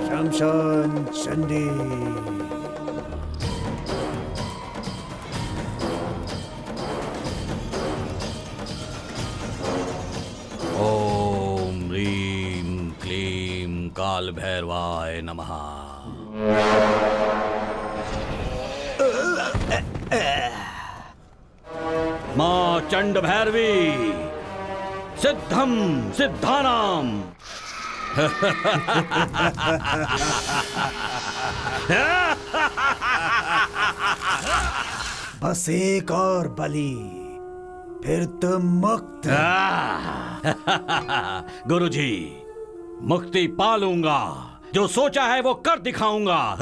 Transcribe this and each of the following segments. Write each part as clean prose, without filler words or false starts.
शमशान चंडी। ओम ह्रीं क्लीं काल भैरवाय नमः। मां चंड भैरवी सिद्धम सिद्धानाम। बस एक और बलि, फिर तुम मुक्त। गुरुजी, मुक्ति पालूंगा, जो सोचा है वो कर दिखाऊंगा।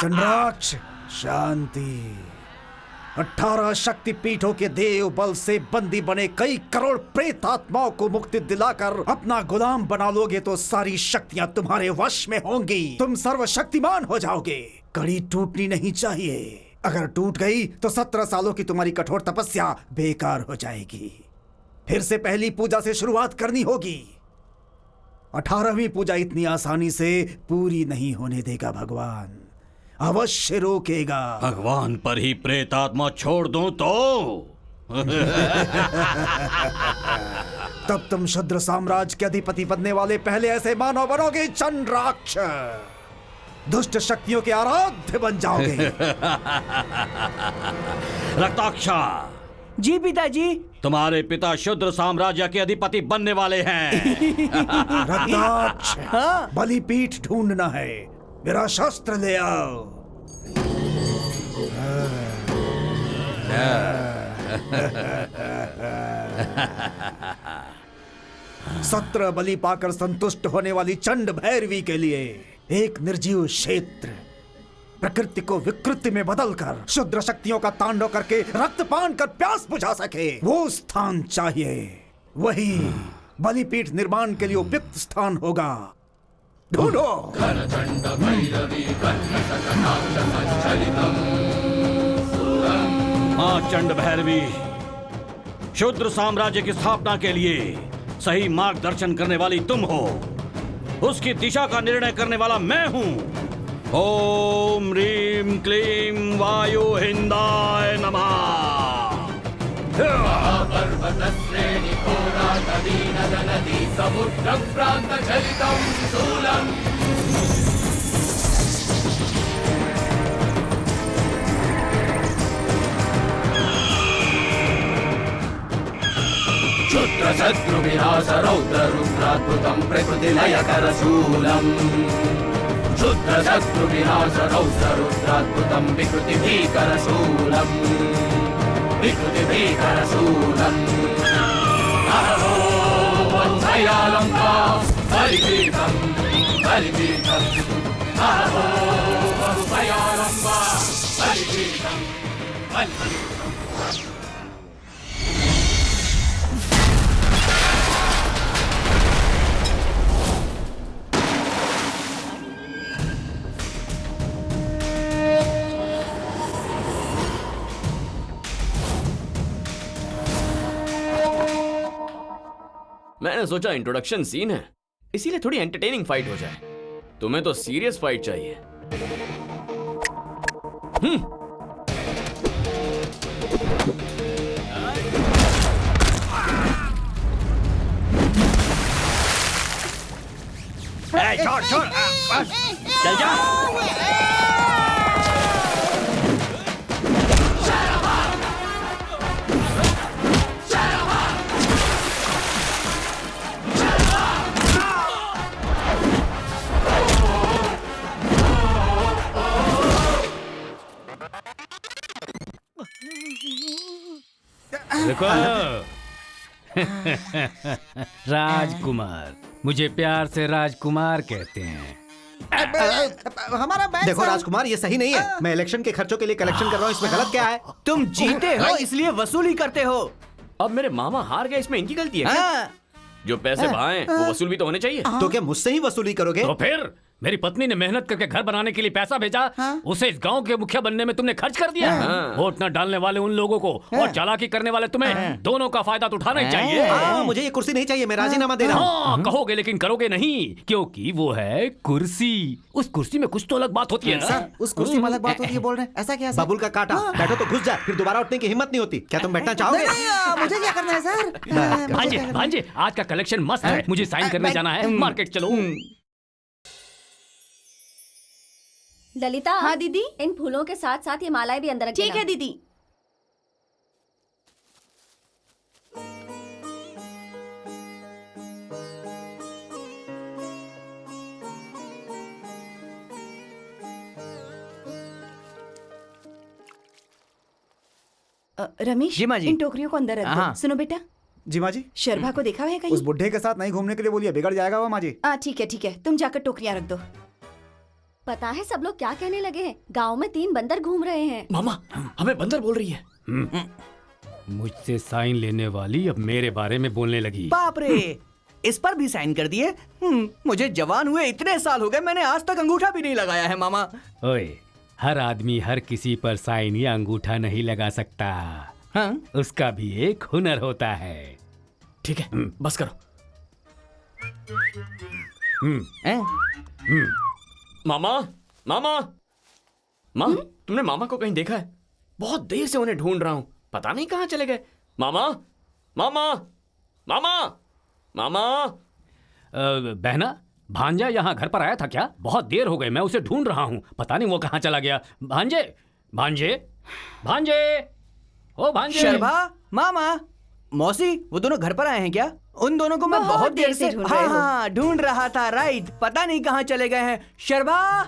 चंद्राक्ष शांति। 18 शक्ति पीठों के देव बल से बंदी बने कई करोड़ प्रेत आत्माओं को मुक्ति दिलाकर अपना गुलाम बना लोगे तो सारी शक्तियां तुम्हारे वश में होंगी। तुम सर्वशक्तिमान हो जाओगे। कड़ी टूटनी नहीं चाहिए। अगर टूट गई तो 17 सालों की तुम्हारी कठोर तपस्या बेकार हो जाएगी। फिर से पहली पूजा से शुरुआत करनी होगी। 18वीं पूजा इतनी आसानी से पूरी नहीं होने देगा भगवान, अवश्य रोकेगा। भगवान पर ही प्रेत आत्मा छोड़ दूं तो तब तुम शूद्र साम्राज्य के अधिपति बनने वाले पहले ऐसे मानव बनोगे चंद्राक्ष। दुष्ट शक्तियों के आराध्य बन जाओगे। रक्ताक्षा जी पिताजी। तुम्हारे पिता शूद्र साम्राज्य के अधिपति बनने वाले हैं। रक्ताक्ष, बलिपीठ ढूंढना है। मेरा शस्त्र ले आओ। 17 बलि पाकर संतुष्ट होने वाली चंड भैरवी के लिए एक निर्जीव क्षेत्र, प्रकृति को विकृति में बदलकर शुद्र शक्तियों का तांडव करके रक्तपान कर प्यास बुझा सके, वो स्थान चाहिए। वही बलिपीठ निर्माण के लिए उपयुक्त स्थान होगा। ढूंढो। मां चंड भैरवी, शूद्र साम्राज्य की स्थापना के लिए सही मार्गदर्शन करने वाली तुम हो। उसकी दिशा का निर्णय करने वाला मैं हूं। ओम ह्रीं क्लीं वायु हिंदाय नमः। क्षुद्र शत्रु विनाश रौद्र रुद्राद्भुतं प्रकृति लयकर शूलम्। क्षुद्र शत्रु विनाश रौद्र रुद्राद्भुतं विकृति भीकर शूलम्। विकृति भीकर शूलम्। अहो वत्सयालंका बलिपीठं बलिपीठं। अहो वत्सयालंका बलिपीठं बलिपीठं। मैंने सोचा इंट्रोडक्शन सीन है, इसीलिए थोड़ी एंटरटेनिंग फाइट हो जाए। तुम्हें तो सीरियस फाइट चाहिए। छोड़ छोड़, चल जा। देखो राजकुमार, मुझे प्यार से राजकुमार कहते हैं। हमारा बैच देखो राजकुमार, ये सही नहीं है। मैं इलेक्शन के खर्चों के लिए कलेक्शन कर रहा हूँ, इसमें गलत क्या है? तुम जीते हो इसलिए वसूली करते हो। अब मेरे मामा हार गए, इसमें इनकी गलती है क्या? जो पैसे भाए वो वसूल भी तो होने चाहिए। तो क्या मुझसे ही वसूली करोगे? तो फिर मेरी पत्नी ने मेहनत करके घर बनाने के लिए पैसा भेजा, उसे इस गांव के मुखिया बनने में तुमने खर्च कर दिया। वोट न डालने वाले उन लोगों को और चालाकी करने वाले तुम्हें, दोनों का फायदा तो उठाना ही चाहिए। मुझे ये कुर्सी नहीं चाहिए, मैं राजीनामा दे रहा हूँ। हाँ, कहोगे लेकिन करोगे नहीं, क्योंकि वो है कुर्सी। उस कुर्सी में कुछ तो अलग बात होती है ना। सर, उस कुर्सी में अलग बात होती है बोल रहे हैं, ऐसा क्या सर? बबुल का काटा, बैठो तो घुस जाए, फिर दोबारा उठने की हिम्मत नहीं होती। क्या तुम बैठना चाहोगे? मुझे क्या करना है सर? भांजे भांजे, आज का कलेक्शन मस्त है, मुझे साइन करने जाना है, मार्केट चलो। ललिता। हाँ दीदी। इन फूलों के साथ साथ ये मालाएं भी अंदर रख देना। ठीक है दीदी। रमेश जी माँ जी। इन टोकरियों को अंदर रख दो। सुनो बेटा, जी माँ जी। शर्भा को देखा है कहीं? उस बुढ़े के साथ नहीं घूमने के लिए बोलिए, बिगड़ जाएगा वो माँ जी। ठीक है, तुम जाकर टोकरियां रख दो। पता है सब लोग क्या कहने लगे हैं? गांव में 3 बंदर घूम रहे हैं। मामा हमें बंदर बोल रही है। मुझसे साइन लेने वाली अब मेरे बारे में बोलने लगी। बाप रे, इस पर भी साइन कर दिए। मुझे जवान हुए इतने साल हो गए, मैंने आज तक अंगूठा भी नहीं लगाया है मामा। ओए, हर आदमी हर किसी पर साइन या अंगूठा नहीं लगा सकता। हाँ? उसका भी एक हुनर होता है। ठीक है, बस करो। मामा मामा माँ, तुमने मामा को कहीं देखा है? बहुत देर से उन्हें ढूंढ रहा हूँ, पता नहीं कहाँ चले गए। मामा मामा मामा मामा। बहना, भांजा यहाँ घर पर आया था क्या? बहुत देर हो गई, मैं उसे ढूंढ रहा हूँ, पता नहीं वो कहाँ चला गया। भांजे भांजे भांजे, ओ भांजे। शर्भा, मामा, मौसी, वो दोनों घर पर आए हैं क्या? उन दोनों को मैं बहुत देर से ढूंढ रहा था। राइट, पता नहीं कहाँ चले गए हैं। शर्भा,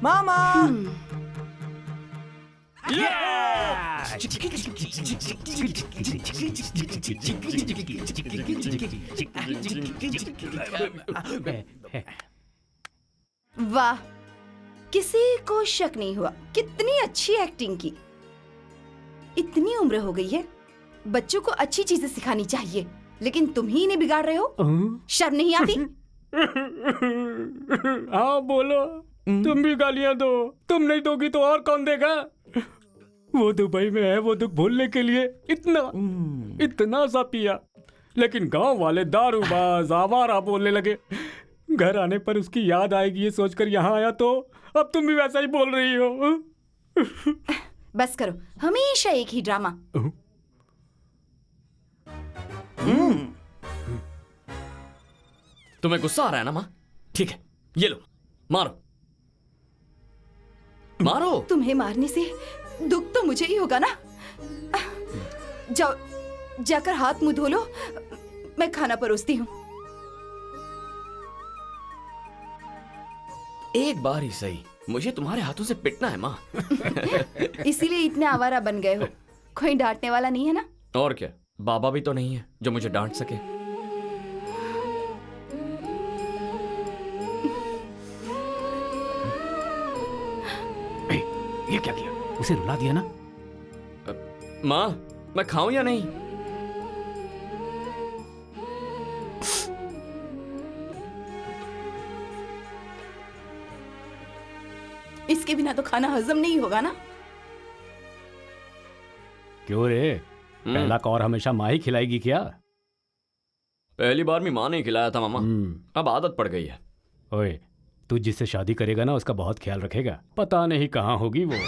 मामा। वाह, किसी को शक नहीं हुआ। कितनी अच्छी एक्टिंग की। इतनी उम्र हो गई है, बच्चों को अच्छी चीजें सिखानी चाहिए, लेकिन तुम ही इन्हें बिगाड़ रहे हो। शर्म नहीं आती? हाँ बोलो, तुम भी गालियां दो। तुम नहीं दोगी तो और कौन देगा? वो दुबई में है, वो दुख भूलने के लिए इतना सा पिया, लेकिन गांव वाले दारूबाज आवारा बोलने लगे। घर आने पर उसकी याद आएगी ये सोचकर यहाँ आया, तो अब तुम भी वैसा ही बोल रही हो। बस करो, हमेशा एक ही ड्रामा। तुम्हें गुस्सा आ रहा है ना माँ? ठीक है, ये लो, मारो मारो। तुम्हें मारने से दुख तो मुझे ही होगा ना। जाओ, जाकर हाथ मुंह धो लो, मैं खाना परोसती हूँ। एक बार ही सही, मुझे तुम्हारे हाथों से पिटना है माँ। इसीलिए इतने आवारा बन गए हो। कोई डांटने वाला नहीं है ना? और क्या, बाबा भी तो नहीं है जो मुझे डांट सके। ये क्या किया? उसे रुला दिया ना? माँ, मैं खाऊं या नहीं? इसके बिना तो खाना हजम नहीं होगा ना। क्यों रे, पहला कौर हमेशा माँ ही खिलाएगी क्या? पहली बार में माँ ने खिलाया था मामा, अब आदत पड़ गई है। ओए, तू जिससे शादी करेगा ना उसका बहुत ख्याल रखेगा। पता नहीं कहाँ होगी वो।